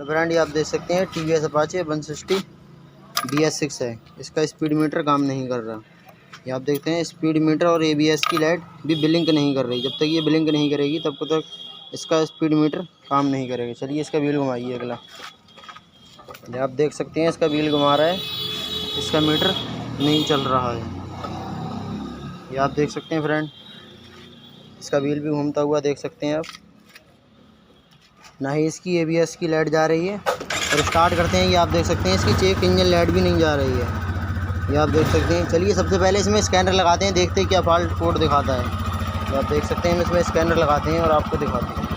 Brand ये आप देख सकते हैं TVS अपाचे 160 BS6 है। इसका स्पीड मीटर काम नहीं कर रहा। ये आप देखते हैं स्पीड मीटर और ABS की लाइट भी ब्लिंक नहीं कर रही। जब तक ये ब्लिंक नहीं करेगी तब तक इसका स्पीड मीटर काम नहीं करेगा। चलिए इसका व्हील घुमाइए अगला। ये आप देख सकते हैं इसका व्हील घुमा रहा है, इसका मीटर नहीं चल रहा है। ये आप देख सकते हैं फ्रेंड, इसका व्हील भी घूमता हुआ देख सकते हैं आप। ना ही इसकी ABS की लाइट जा रही है और स्टार्ट करते हैं। ये आप देख सकते हैं इसकी चेक इंजन लाइट भी नहीं जा रही है। ये आप देख सकते हैं। चलिए सबसे पहले इसमें स्कैनर लगाते हैं, देखते हैं क्या फॉल्ट कोड दिखाता है। ये आप देख सकते हैं हम इसमें स्कैनर लगाते हैं और आपको दिखाते हैं।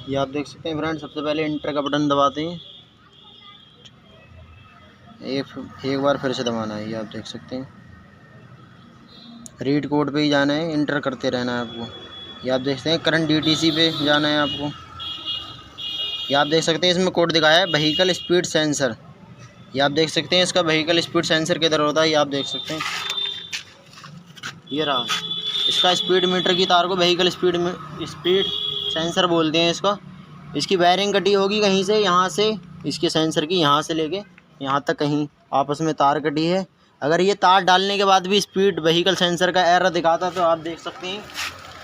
ये आप देख सकते हैं फ्रेंड, सबसे पहले इंटर का बटन दबाते हैं। एक बार फिर से दबाना है। ये आप देख सकते हैं रीड कोड पे ही जाना है, इंटर करते रहना है आपको। ये आप देखते हैं करंट DTC पे जाना है आपको। ये आप देख सकते हैं इसमें कोड दिखाया है व्हीकल स्पीड सेंसर। ये आप देख सकते हैं इसका व्हीकल स्पीड सेंसर किधर होता है। ये आप देख सकते हैं ये रहा। इसका स्पीड मीटर की तार को व्हीकल स्पीड सेंसर बोलते हैं इसका। इसकी वायरिंग कटी होगी कहीं से, यहाँ से इसके सेंसर की यहाँ से लेके यहाँ तक कहीं आपस में तार कटी है। अगर ये तार डालने के बाद भी स्पीड व्हीकल सेंसर का एरर दिखाता तो आप देख सकते हैं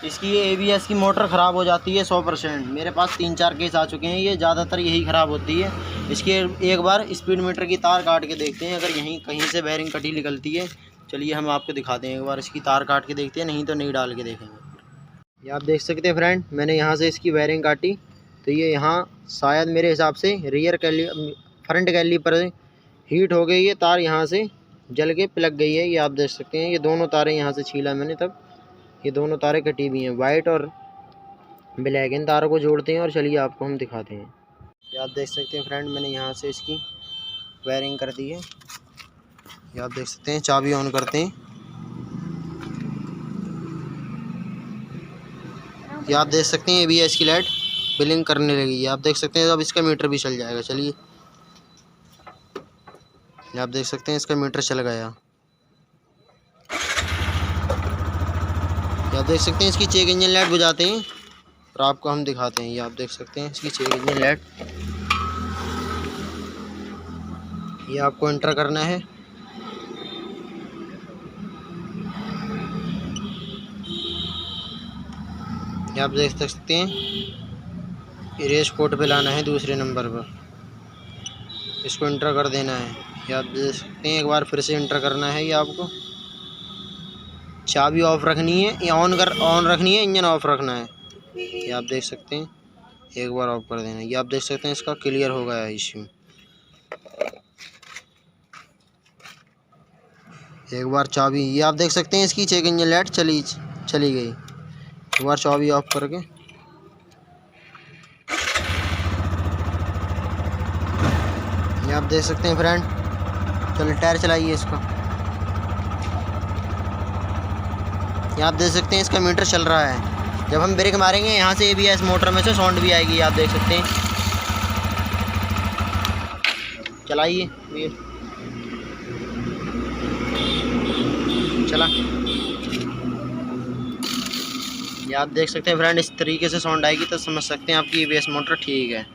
इसकी ये ABS की मोटर ख़राब हो जाती है 100%। मेरे पास 3-4 केस आ चुके हैं, ये ज़्यादातर यही ख़राब होती है। इसके एक बार स्पीड मीटर की तार काट के देखते हैं, अगर यहीं कहीं से वायरिंग कटी निकलती है। चलिए हम आपको दिखाते हैं, एक बार इसकी तार काट के देखते हैं, नहीं तो नहीं डाल के देखेंगे। ये आप देख सकते हैं फ्रेंड, मैंने यहाँ से इसकी वायरिंग काटी तो ये यहाँ शायद मेरे हिसाब से फ्रंट कैलीपर हीट हो गई है, तार यहाँ से जल के पिलक गई है। ये आप देख सकते हैं ये दोनों तारें यहाँ से छीला मैंने तब, ये दोनों तारें कटी हुई हैं, वाइट और ब्लैक। इन तारों को जोड़ते हैं और चलिए आपको हम दिखाते हैं। ये आप देख सकते हैं फ्रेंड, मैंने यहाँ से इसकी वायरिंग कर दी है। ये आप देख सकते हैं, चाबी ऑन करते हैं। ये आप देख सकते हैं ABS की लाइट ब्लिंक करने लगी है। आप देख सकते हैं अब इसका मीटर भी चल जाएगा। चलिए ये आप देख सकते हैं इसका मीटर चल गया। ये आप देख सकते हैं इसकी चेक इंजन लाइट बुझाते हैं और आपको हम दिखाते हैं। ये आप देख सकते हैं इसकी चेक इंजन लाइट। ये आपको एंटर करना है। ये आप देख सकते हैं इरेज कोड पे लाना है दूसरे नंबर पर, इसको एंटर कर देना है। ये आप देख सकते हैं एक बार फिर से एंटर करना है। ये आपको चाबी ऑफ रखनी है या ऑन रखनी है, इंजन ऑफ रखना है। ये आप देख सकते हैं एक बार ऑफ कर देना है। ये आप देख सकते हैं इसका क्लियर हो गया है इश्यू। एक बार चाबी, ये आप देख सकते हैं इसकी चेक इंजन लाइट चली गई। एक बार चाबी ऑफ करके ये आप देख सकते हैं फ्रेंड। चलिए टायर चलाइए इसका। ये आप देख सकते हैं इसका मीटर चल रहा है। जब हम ब्रेक मारेंगे यहाँ से ABS मोटर में से साउंड भी आएगी। आप देख सकते हैं, चलाइए चला। ये आप देख सकते हैं फ्रेंड, इस तरीके से साउंड आएगी तो समझ सकते हैं आपकी ABS मोटर ठीक है।